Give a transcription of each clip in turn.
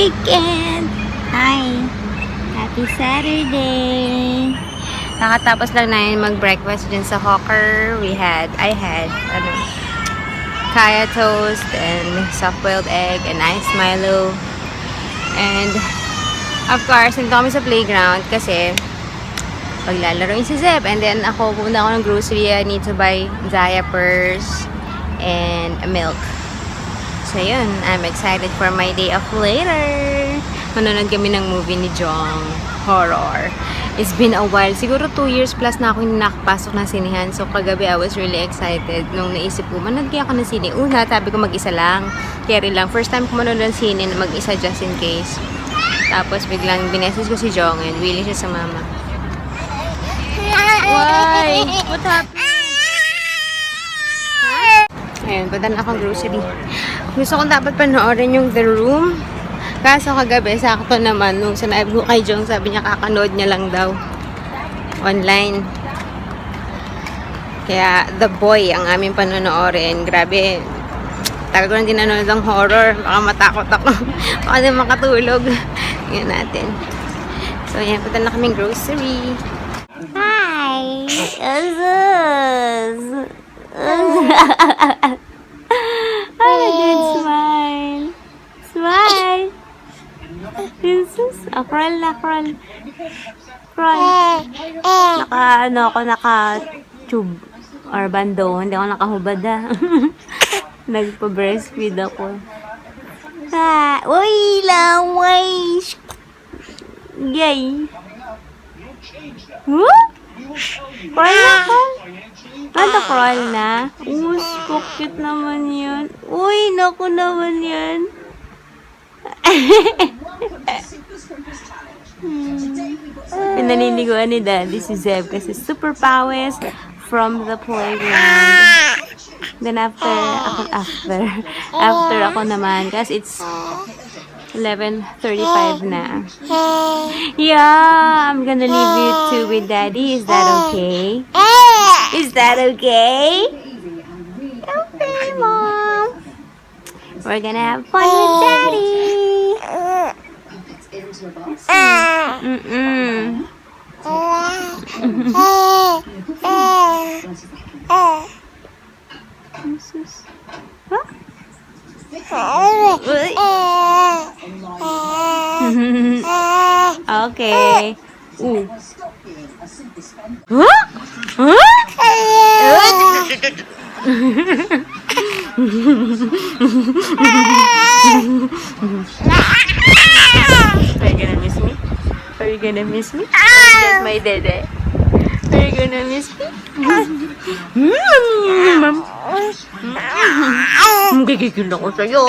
weekend! Hi! Happy Saturday! Nakatapos lang namin mag-breakfast dyan sa Hawker. I had kaya toast and soft-boiled egg and iced Milo. And, of course, nandito kami sa playground kasi paglalaro si Zeb. And then, pumunta ako ng grocery. I need to buy diapers and milk. So, yun. I'm excited for my day off later. Manonood kami ng movie ni Jong. Horror. It's been a while. Siguro 2 years plus na ako nakapasok ng sinihan. So, kagabi I was really excited. Nung naisip ko, manood kaya ako ng sine. Una, sabi ko mag-isa lang. Carry lang. First time ko manood ng sine na mag-isa just in case. Tapos, biglang bineses ko si Jong and willing siya sa mama. Why? What happened? Ayun, punta na akong grocery. Gusto kong dapat panoorin yung The Room. Kaso kagabi, sakto naman, nung sinabi ko kay Jong, sabi niya kakanood niya lang daw. Online. Kaya, The Boy ang aming panonoorin. Grabe. Tagal ko na din nanonood ng horror. Baka matakot ako. Baka din makatulog. Yan natin. So, yan. Punta na kaming grocery. Hi! Azus! Ay, good smile. Smile. Jesus. Crawl na, crawl. Crawl. Naka-tube. Or bando. Hindi ako nakahubad Nagpa-breastfeed ako. Uy, laway. Yay. Huh? Crawl na, crawl. Crawl na? So cute naman yan. Uy, naku naman yan. Pinaniliguan ni Daddy si Zeb kasi super pawis from the playground. Then after ako naman kasi it's 11:35 na. Yeah, I'm gonna leave you two with Daddy. Is that okay? Is that okay? Okay, Mom. We're gonna have fun with Daddy. Okay. Ooh. Huh? Huh? Are you gonna miss me? Are you gonna miss me? That's my dede. Are you gonna miss me? Gigigil ako sa'yo.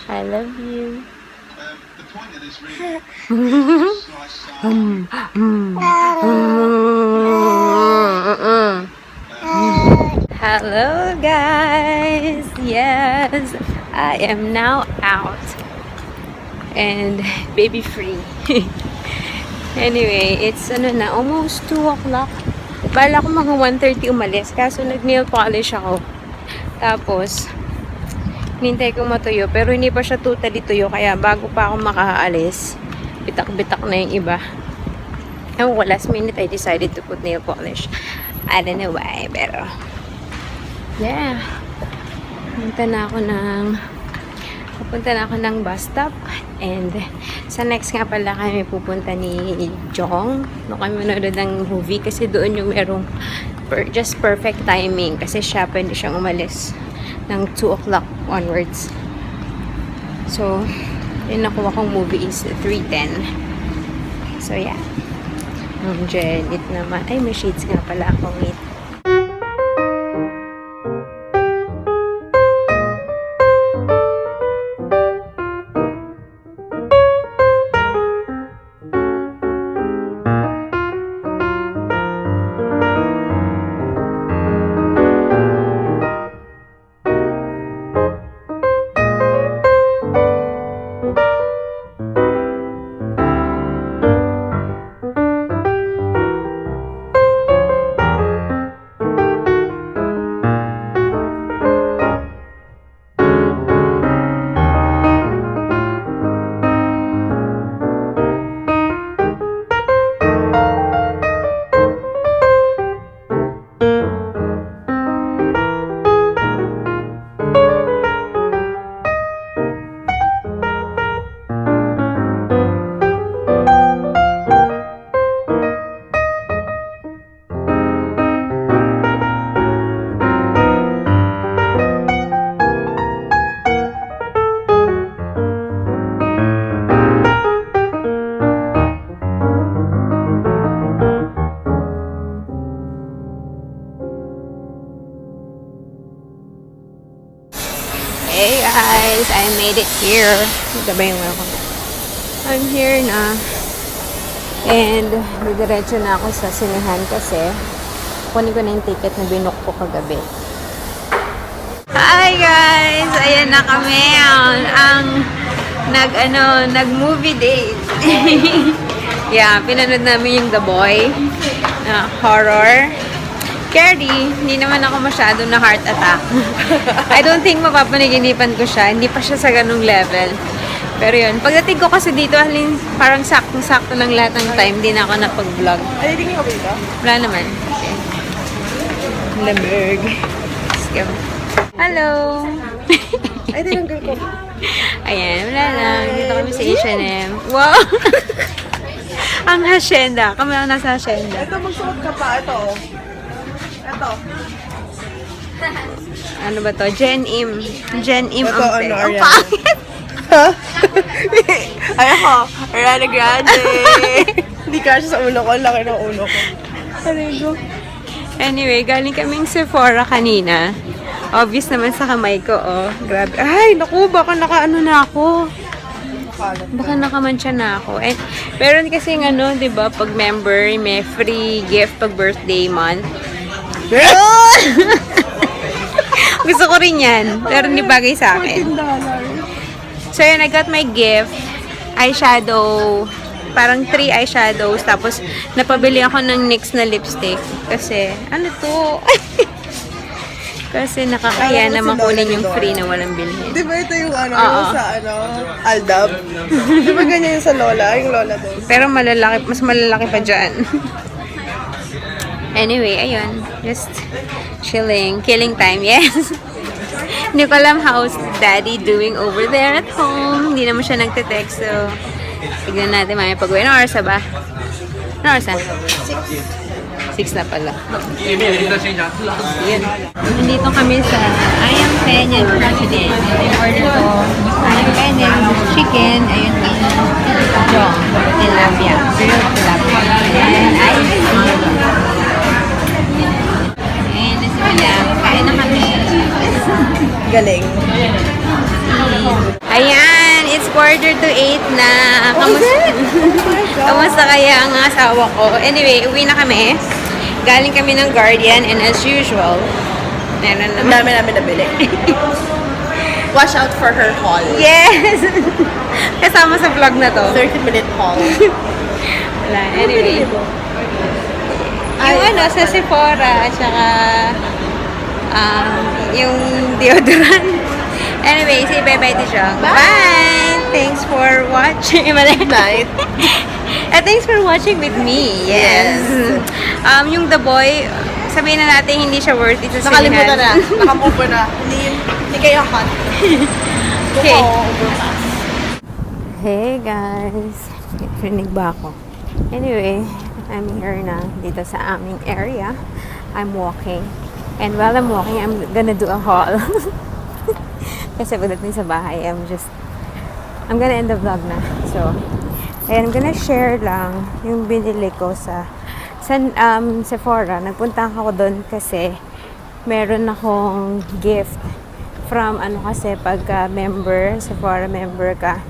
I love you. Hello guys. Yes, I am now out and baby free. Anyway, it's almost 2 o'clock. Bala ko mga 1:30 umalis kaso nag-nail polish ako. Tapos hinintay ko matuyo pero hindi pa siya totally tuyo kaya bago pa ako makaalis bitak-bitak na yung iba. Ewan ko, last minute I decided to put nail polish. I don't know why, pero yeah. Pupunta na ako ng bus stop and sa next nga pala kami pupunta ni Jong. No, kami manood ng movie kasi doon yung merong just perfect timing kasi siya pwede siyang umalis ng 2 o'clock onwards. So, yung nakuha kong movie is 3:10. So, yeah. Ang Janet naman. Ay, may shades nga pala akong it. Hey guys, I made it here. Ito ba yung ako? I'm here na. And didiretso na ako sa sinehan kasi kunin ko na yung ticket na binook ko kagabi. Hi guys! Ayan na kami ang nag-movie date. Yeah, pinanood namin yung The Boy na horror. Scary, hindi naman ako masyado na heart attack. I don't think mapapanaginipan ko siya. Hindi pa siya sa ganung level. Pero yun, pagdating ko kasi dito, parang saktong-sakto lang lahat ng time. Hindi na ako napag-vlog. Ay, hindi ka ba dito? Wala naman. Okay. Lamig. Hello! Ay, tinanggal ko. Ayan, wala lang. Dito kami sa H&M. Wow! Ang hacienda. Kami ang nasa hacienda. Ito, magsuot ka pa. Ito. Ito. Ano ba to? Jen Im. Jen Im Ito, ang ano, ang Ariana. pangit. Ha? Ay, ako. Ariana Grande. Hindi kasi sa ulo ko. Ang laki ng ulo ko. Arigo. Anyway, galing kaming Sephora kanina. Obvious naman sa kamay ko, oh. Grabe. Ay, naku, baka nakaano na ako. Baka nakamantsa na ako. And, meron kasing ano, di ba, pag member, may free gift pag birthday month. Oh! Gusto ko rin yan. Pero hindi bagay sa akin. $14. So, yun, I got my gift. Eyeshadow. Parang 3 eyeshadows. Tapos, napabili ako ng NYX na lipstick. Kasi, ano to? Kasi nakakaya naman kunin yung free na walang bilhin. Di ba ito yung ano, yung sa ano, Aldab? Di ba ganyan yung sa Lola? Yung Lola doon. Pero malalaki, mas malalaki pa dyan. Anyway, ayun. Just chilling. Killing time, yes. Hindi ko alam how's daddy doing over there at home. Hindi naman siya nagte-text. So, tignan natin mami pag-uwi. Ano oras na ba? Ano oras na? 6 na pala. Yun. Nandito kami sa Ayam Peña President. Yung order ko, Ayam Peña, chicken, ayun lang. Jong, tilapia. Grilled tilapia. And ice. And this is Madam. Kain na kami. Galing. Ayan, it's 7:45 na. Kamusta kaya ang asawa ko? Anyway, uwi na kami. Galing kami ng Guardian and as usual, meron Ang naman. dami namin nabili. Watch out for her haul. Yes! Kasama sa vlog na to. 30-minute haul. Wala, anyway. Yung ano, sa Sephora, at saka yung deodorant. Anyway, say bye-bye to siya. Bye! Thanks for watching. Night. Thanks for watching with me. Yes. Yung The Boy, sabihin na natin hindi siya worth it sa Nakalimutan sinihan. na. Nakamupo na. Hindi kayo hot. Okay. Overpass. Hey guys. Rinig ba ako? Anyway, I'm here na dito sa aming area. I'm walking. And while I'm walking, I'm gonna do a haul. Kasi pagdating sa bahay, I'm gonna end the vlog na. So, and I'm gonna share lang yung binili ko sa Sephora. Nagpunta ako doon kasi meron akong gift from kasi pagka member, Sephora member ka,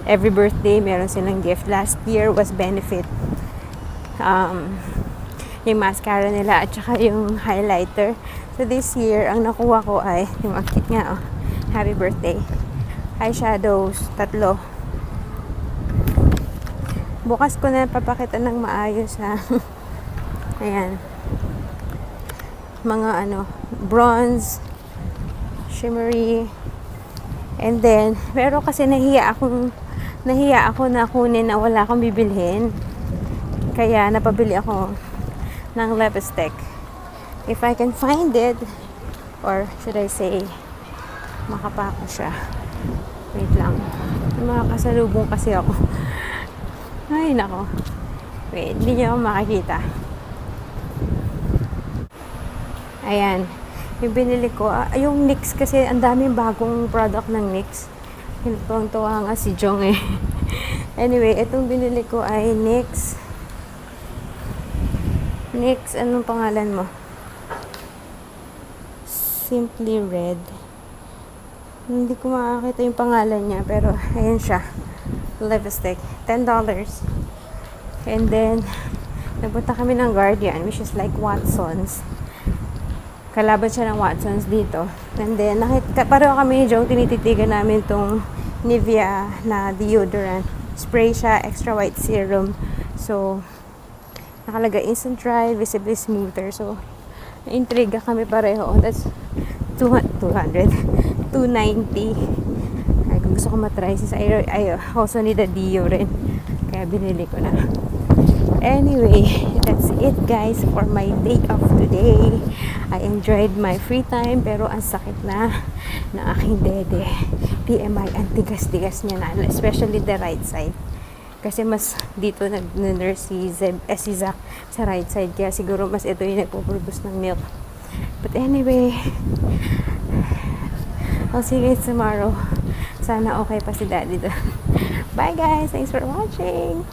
every birthday meron silang gift. Last year was benefit. Yung mascara nila at saka yung highlighter. So this year, ang nakuha ko ay yung akit nga, oh, happy birthday. Eyeshadows, 3. Bukas ko na papakita ng maayos ha. Ayan. Mga bronze, shimmery. And then, pero kasi nahiya ako na kunin na wala akong bibilhin. Kaya napabili ako ng lipstick. If I can find it, or should I say, makapako siya. Wait lang. Makakasalubong kasi ako. Ay, nako. Wait, hindi niyo ako makikita. Ayan. Yung binili ko, yung NYX kasi, ang daming bagong product ng NYX. Tuwang-tuwa nga si Jong eh. Anyway, itong binili ko ay NYX. NYX, anong pangalan mo? Simply Red. Hindi ko makakita yung pangalan niya, pero ayan siya. Lipstick. $10. And then, nagpunta kami ng Guardian, which is like Watson's. Kalaban siya ng Watson's dito. And then, pareho kami ni Jong, tinititigan namin tong Nivea na deodorant. Spray siya, extra white serum. So, nakalagay instant dry, visibly smoother. So, na-intriga kami pareho. That's 290. Ay, kung gusto ko matry, since I also need a deo rin. Kaya binili ko na. Anyway, that's it guys for my day off today. I enjoyed my free time, pero ang sakit na ng aking dede. TMI, ang tigas-tigas niya na, especially the right side. Kasi mas dito nag-nurse si Zach sa right side. Kaya siguro mas ito yung nagpo-produce ng milk. But anyway, I'll see you guys tomorrow. Sana okay pa si daddy doon. Bye guys! Thanks for watching!